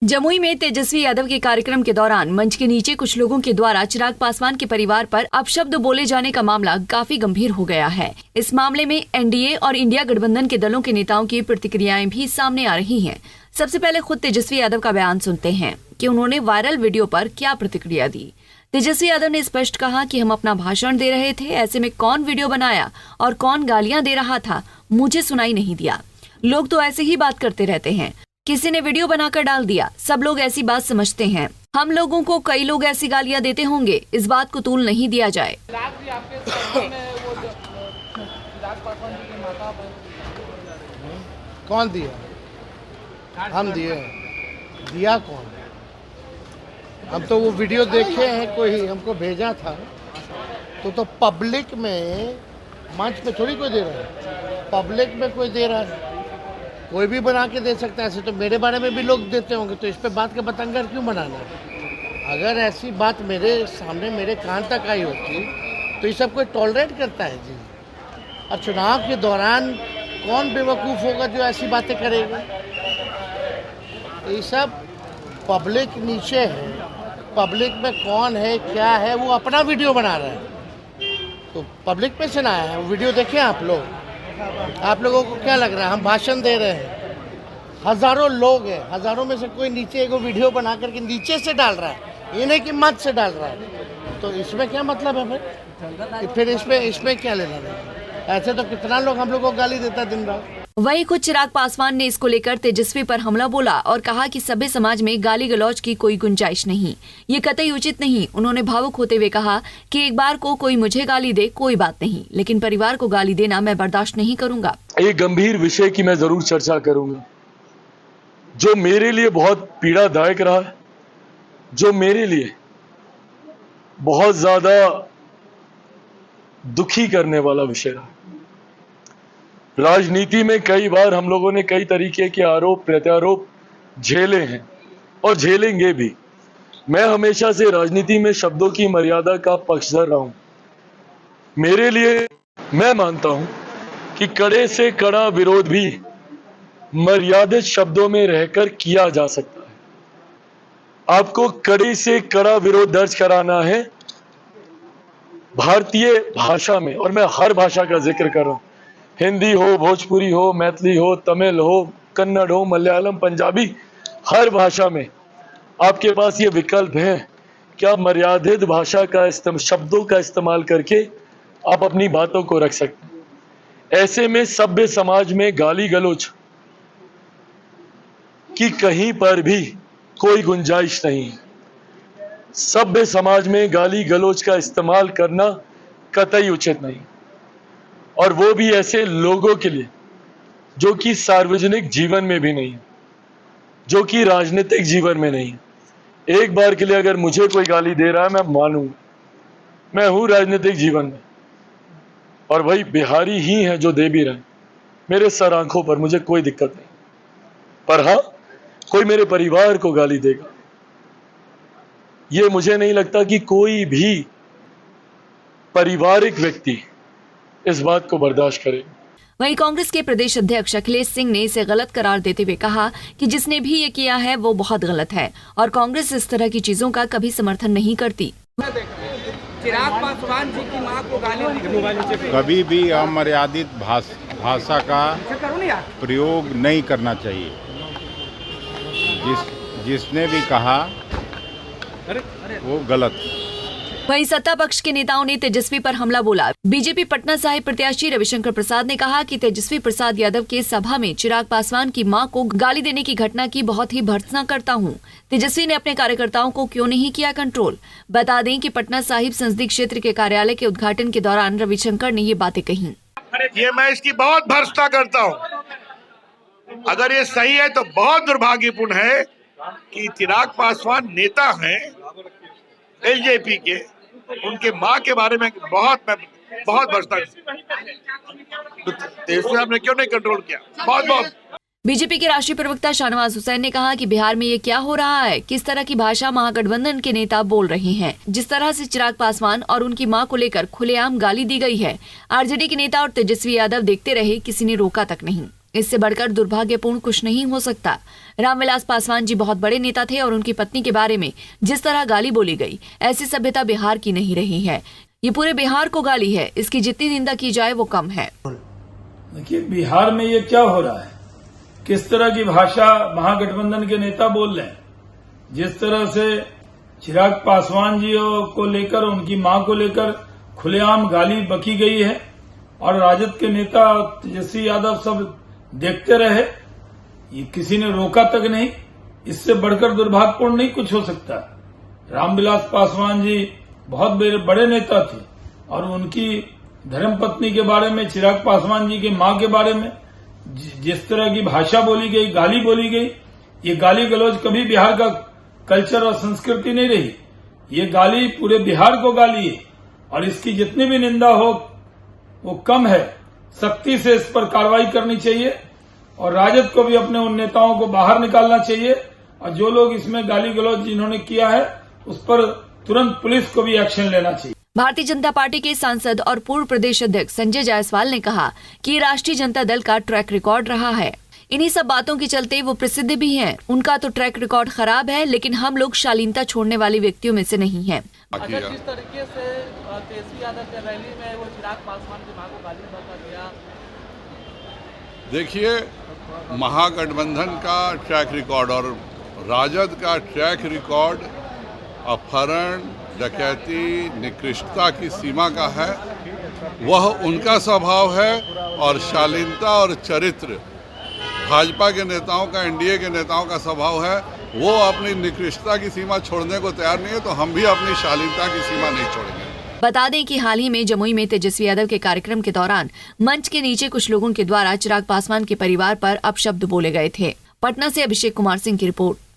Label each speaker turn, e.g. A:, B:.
A: जमुई में तेजस्वी यादव के कार्यक्रम के दौरान मंच के नीचे कुछ लोगों के द्वारा चिराग पासवान के परिवार पर अपशब्द बोले जाने का मामला काफी गंभीर हो गया है। इस मामले में एनडीए और इंडिया गठबंधन के दलों के नेताओं की प्रतिक्रियाएं भी सामने आ रही हैं। सबसे पहले खुद तेजस्वी यादव का बयान सुनते हैं कि उन्होंने वायरल वीडियो पर क्या प्रतिक्रिया दी। तेजस्वी यादव ने स्पष्ट कहा कि हम अपना भाषण दे रहे थे, ऐसे में कौन वीडियो बनाया और कौन गालियां दे रहा था मुझे सुनाई नहीं दिया। लोग तो ऐसे ही बात करते रहते हैं, किसी ने वीडियो बनाकर डाल दिया, सब लोग ऐसी बात समझते हैं। हम लोगों को कई लोग ऐसी गालियां देते होंगे, इस बात को तूल नहीं दिया जाए।
B: कौन दिया? हम दिए? दिया कौन? हम तो वो वीडियो देखे हैं, कोई हमको भेजा था। तो पब्लिक में, मंच पे थोड़ी कोई दे रहा है, पब्लिक में कोई दे रहा है। कोई भी बना के दे सकता है। ऐसे तो मेरे बारे में भी लोग देते होंगे, तो इस पे बात का बतंगर क्यों बनाना? अगर ऐसी बात मेरे सामने मेरे कान तक आई होती तो ये सब कोई टॉलरेट करता है जी। और चुनाव के दौरान कौन बेवकूफ़ होगा जो ऐसी बातें करेगा? ये सब पब्लिक नीचे है, पब्लिक में कौन है क्या है वो अपना वीडियो बना रहा है, तो पब्लिक में से ना आया है वो वीडियो। देखें आप लोग, आप लोगों को क्या लग रहा है हम भाषण दे रहे हैं? हजारों लोग हैं, हजारों में से कोई नीचे एक वीडियो बना करके नीचे से डाल रहा है, ये नहीं कि मत से डाल रहा है। तो इसमें क्या मतलब है फिर इसमें क्या लेना देना? ऐसे तो कितना लोग हम लोग को गाली देता दिन रात।
A: वहीं खुद चिराग पासवान ने इसको लेकर तेजस्वी पर हमला बोला और कहा कि सभ्य समाज में गाली गलौज की कोई गुंजाइश नहीं, ये कतई उचित नहीं। उन्होंने भावुक होते हुए कहा कि एक बार को कोई मुझे गाली दे कोई बात नहीं, लेकिन परिवार को गाली देना मैं बर्दाश्त नहीं करूंगा।
C: एक गंभीर विषय की मैं जरूर चर्चा करूंगा, जो मेरे लिए बहुत पीड़ादायक रहा है, जो मेरे लिए बहुत ज्यादा दुखी करने वाला विषय रहा। राजनीति में कई बार हम लोगों ने कई तरीके के आरोप प्रत्यारोप झेले हैं और झेलेंगे भी। मैं हमेशा से राजनीति में शब्दों की मर्यादा का पक्षधर रहा हूं। मेरे लिए मैं मानता हूं कि कड़े से कड़ा विरोध भी मर्यादित शब्दों में रहकर किया जा सकता है। आपको कड़े से कड़ा विरोध दर्ज कराना है भारतीय भाषा में, और मैं हर भाषा का जिक्र कर रहा हूं, हिंदी हो, भोजपुरी हो, मैथिली हो, तमिल हो, कन्नड़ हो, मलयालम, पंजाबी, हर भाषा में आपके पास ये विकल्प है कि आप मर्यादित भाषा का शब्दों का इस्तेमाल करके आप अपनी बातों को रख सकते हैं। ऐसे में सभ्य समाज में गाली गलौज की कहीं पर भी कोई गुंजाइश नहीं है। सभ्य समाज में गाली गलौज का इस्तेमाल करना कतई उचित नहीं, और वो भी ऐसे लोगों के लिए जो कि सार्वजनिक जीवन में भी नहीं है, जो कि राजनीतिक जीवन में नहीं है। एक बार के लिए अगर मुझे कोई गाली दे रहा है मैं मानूंगा, मैं हूं राजनीतिक जीवन में, और वही बिहारी ही हैं जो दे भी रहे, मेरे सर आंखों पर, मुझे कोई दिक्कत नहीं। पर हाँ, कोई मेरे परिवार को गाली देगा, ये मुझे नहीं लगता कि कोई भी पारिवारिक व्यक्ति इस बात को बर्दाश्त करेगा।
A: वहीं कांग्रेस के प्रदेश अध्यक्ष अखिलेश सिंह ने इसे गलत करार देते हुए कहा कि जिसने भी ये किया है वो बहुत गलत है और कांग्रेस इस तरह की चीजों का कभी समर्थन नहीं करती।
D: चिराग पासवान जी की मां को गाली
E: कभी भी अमर्यादित भाषा का प्रयोग नहीं करना चाहिए। जिसने भी कहा वो गलत।
A: वहीं सत्ता पक्ष के नेताओं ने तेजस्वी पर हमला बोला। बीजेपी पटना साहिब प्रत्याशी रविशंकर प्रसाद ने कहा कि तेजस्वी प्रसाद यादव के सभा में चिराग पासवान की मां को गाली देने की घटना की बहुत ही भर्त्सना करता हूं। तेजस्वी ने अपने कार्यकर्ताओं को क्यों नहीं किया कंट्रोल। बता दें कि पटना साहिब संसदीय क्षेत्र के कार्यालय के उद्घाटन के दौरान रविशंकर ने ये बातें कही।
F: ये मैं इसकी बहुत भर्त्सना करता हूँ। अगर ये सही है तो बहुत दुर्भाग्यपूर्ण है कि चिराग पासवान नेता हैं एलजेपी के, उनके माँ के बारे में बहुत भर्त्सना। तेजस्वी साहब ने क्यों नहीं कंट्रोल किया? बहुत।
A: बीजेपी के राष्ट्रीय प्रवक्ता शाहनवाज हुसैन ने कहा कि बिहार में ये क्या हो रहा है, किस तरह की भाषा महागठबंधन के नेता बोल रहे हैं। जिस तरह से चिराग पासवान और उनकी मां को लेकर खुलेआम गाली दी गई है, आरजेडी के नेता और तेजस्वी यादव देखते रहे, किसी ने रोका तक नहीं। इससे बढ़कर दुर्भाग्यपूर्ण कुछ नहीं हो सकता। रामविलास पासवान जी बहुत बड़े नेता थे और उनकी पत्नी के बारे में जिस तरह गाली बोली गई, ऐसी सभ्यता बिहार की नहीं रही है। ये पूरे बिहार को गाली है, इसकी जितनी निंदा की जाए वो कम है।
G: देखिए, बिहार में ये क्या हो रहा है, किस तरह की भाषा महागठबंधन के नेता बोल रहे हैं। जिस तरह से चिराग पासवान जी को लेकर, उनकी मां को लेकर खुलेआम गाली बकी गई है और राजद के नेता तेजस्वी यादव सब देखते रहे, ये किसी ने रोका तक नहीं। इससे बढ़कर दुर्भाग्यपूर्ण नहीं कुछ हो सकता। रामविलास पासवान जी बहुत बड़े नेता थे और उनकी धर्मपत्नी के बारे में, चिराग पासवान जी के मां के बारे में जिस तरह की भाषा बोली गई, गाली बोली गई, ये गाली गलौज कभी बिहार का कल्चर और संस्कृति नहीं रही। ये गाली पूरे बिहार को गाली है और इसकी जितनी भी निंदा हो वो कम है। सख्ती से इस पर कार्रवाई करनी चाहिए और राजद को भी अपने उन नेताओं को बाहर निकालना चाहिए और जो लोग इसमें गाली गलौज जिन्होंने किया है उस पर तुरंत पुलिस को भी एक्शन लेना चाहिए।
A: भारतीय जनता पार्टी के सांसद और पूर्व प्रदेश अध्यक्ष संजय जायसवाल ने कहा कि राष्ट्रीय जनता दल का ट्रैक रिकॉर्ड रहा है। इन्हीं सब बातों के चलते वो प्रसिद्ध भी हैं। उनका तो ट्रैक रिकॉर्ड खराब है, लेकिन हम लोग शालीनता छोड़ने वाले व्यक्तियों में से नहीं हैं।
H: अच्छा, जिस तरीके से तेजस्वी यादव के रैली में वो चिराग पासवान की मां को गाली बका गया,
I: देखिए महागठबंधन का ट्रैक रिकॉर्ड और राजद का ट्रैक रिकॉर्ड अपहरण, डकैती, निकृष्टता की सीमा का है। वह उनका स्वभाव है और शालीनता और चरित्र भाजपा के नेताओं का, एनडीए के नेताओं का स्वभाव है। वो अपनी निकृष्टता की सीमा छोड़ने को तैयार नहीं है, तो हम भी अपनी शालीनता की सीमा नहीं छोड़ेंगे।
A: बता दें कि हाल ही में जमुई में तेजस्वी यादव के कार्यक्रम के दौरान मंच के नीचे कुछ लोगों के द्वारा चिराग पासवान के परिवार पर अपशब्द बोले गए थे। पटना से अभिषेक कुमार सिंह की रिपोर्ट।